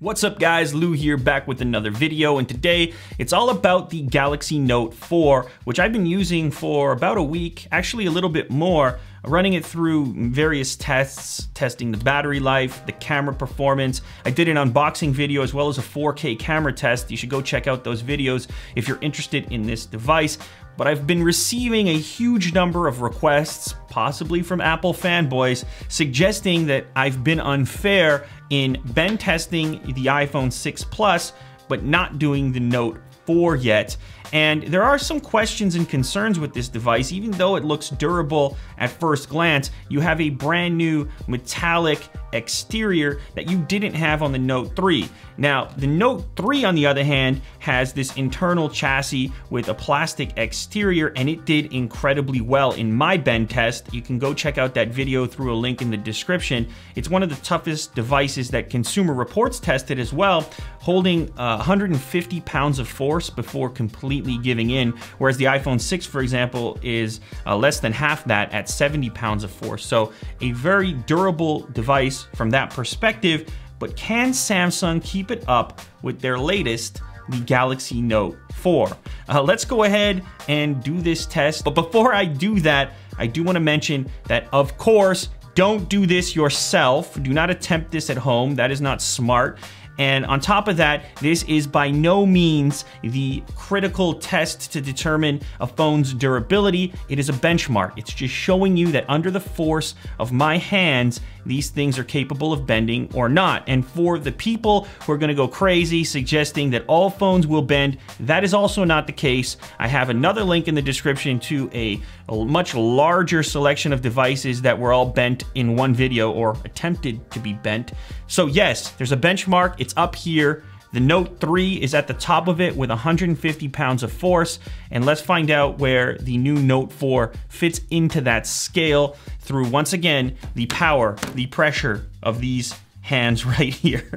What's up guys, Lou here back with another video, and today it's all about the Galaxy Note 4, which I've been using for about a week, actually a little bit more, running it through various tests, testing the battery life, the camera performance. I did an unboxing video as well as a 4K camera test. You should go check out those videos if you're interested in this device. But I've been receiving a huge number of requests, possibly from Apple fanboys, suggesting that I've been unfair in bend testing the iPhone 6 Plus, but not doing the Note 4 yet. And there are some questions and concerns with this device. Even though it looks durable at first glance, you have a brand new metallic exterior that you didn't have on the Note 3. Now, the Note 3, on the other hand, has this internal chassis with a plastic exterior, and it did incredibly well in my bend test. You can go check out that video through a link in the description. It's one of the toughest devices that Consumer Reports tested as well, holding 150 pounds of force before completely giving in, whereas the iPhone 6, for example, is less than half that at 70 pounds of force. So a very durable device from that perspective. But can Samsung keep it up with their latest, the Galaxy Note 4? Let's go ahead and do this test. But before I do that, I do want to mention that, of course, don't do this yourself. Do not attempt this at home. That is not smart. And on top of that, this is by no means the critical test to determine a phone's durability. It is a benchmark. It's just showing you that under the force of my hands, these things are capable of bending or not. And for the people who are gonna go crazy suggesting that all phones will bend, that is also not the case. I have another link in the description to a much larger selection of devices that were all bent in one video, or attempted to be bent. So yes, there's a benchmark. It's up here. The Note 3 is at the top of it with 150 pounds of force. And let's find out where the new Note 4 fits into that scale through, once again, the power, the pressure of these hands right here.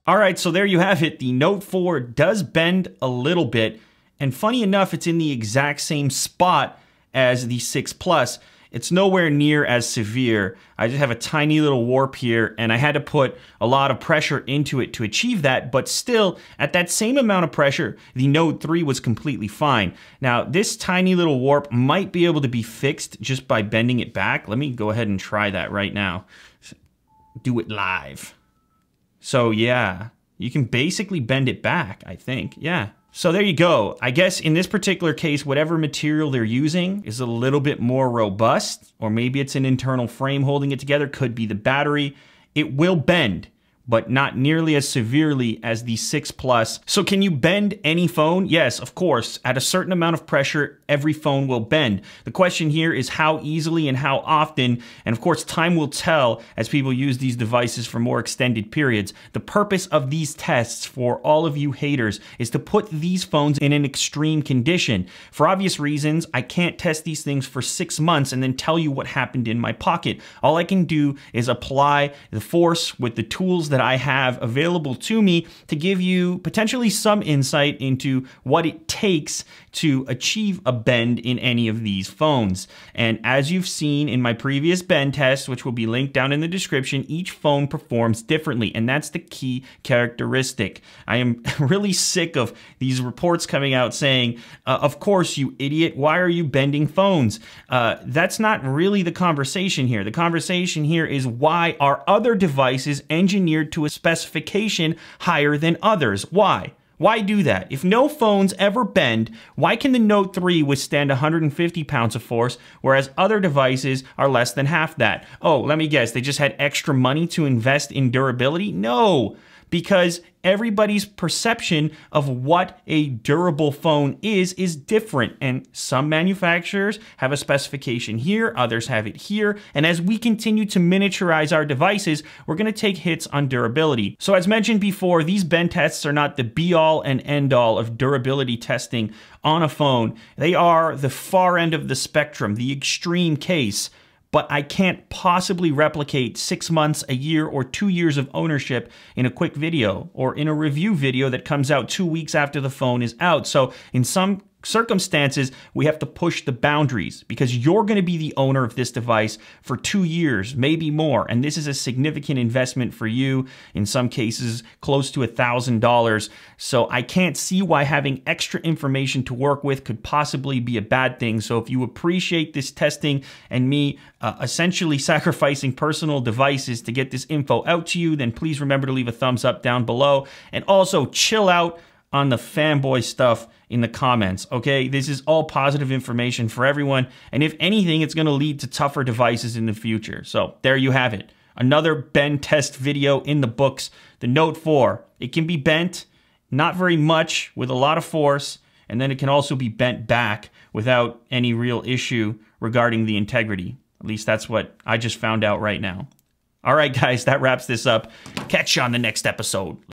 All right, so there you have it. The Note 4 does bend a little bit, and funny enough, it's in the exact same spot as the 6 Plus. It's nowhere near as severe. I just have a tiny little warp here, and I had to put a lot of pressure into it to achieve that, but still, at that same amount of pressure, the Note 3 was completely fine. Now, this tiny little warp might be able to be fixed just by bending it back. Let me go ahead and try that right now. Do it live. So yeah, you can basically bend it back, I think, yeah. So there you go. I guess in this particular case, whatever material they're using is a little bit more robust, or maybe it's an internal frame holding it together, could be the battery. It will bend, but not nearly as severely as the 6 Plus. So can you bend any phone? Yes, of course. At a certain amount of pressure, every phone will bend. The question here is how easily and how often, and of course time will tell as people use these devices for more extended periods. The purpose of these tests for all of you haters is to put these phones in an extreme condition. For obvious reasons, I can't test these things for 6 months and then tell you what happened in my pocket. All I can do is apply the force with the tools that I have available to me to give you potentially some insight into what it takes to achieve a bend in any of these phones. And as you've seen in my previous bend test, which will be linked down in the description, each phone performs differently, and that's the key characteristic. I am really sick of these reports coming out saying, of course, you idiot, why are you bending phones? That's not really the conversation here. The conversation here is, why are other devices engineered engineered to a specification higher than others. Why? Why do that? If no phones ever bend, why can the Note 3 withstand 150 pounds of force, whereas other devices are less than half that? Oh, let me guess, they just had extra money to invest in durability? No, because everybody's perception of what a durable phone is different. And some manufacturers have a specification here, others have it here. And as we continue to miniaturize our devices, we're going to take hits on durability. So as mentioned before, these bend tests are not the be-all and end-all of durability testing on a phone. They are the far end of the spectrum, the extreme case. But I can't possibly replicate 6 months, a year, or 2 years of ownership in a quick video or in a review video that comes out 2 weeks after the phone is out. So in some circumstances, we have to push the boundaries because you're going to be the owner of this device for 2 years, maybe more. And this is a significant investment for you, in some cases close to $1,000. So I can't see why having extra information to work with could possibly be a bad thing. So if you appreciate this testing and me essentially sacrificing personal devices to get this info out to you, then please remember to leave a thumbs up down below. And also chill out on the fanboy stuff in the comments, okay? This is all positive information for everyone, and if anything, it's gonna lead to tougher devices in the future. So there you have it. Another bend test video in the books. The Note 4, it can be bent, not very much, with a lot of force, and then it can also be bent back without any real issue regarding the integrity. At least that's what I just found out right now. All right, guys, that wraps this up. Catch you on the next episode.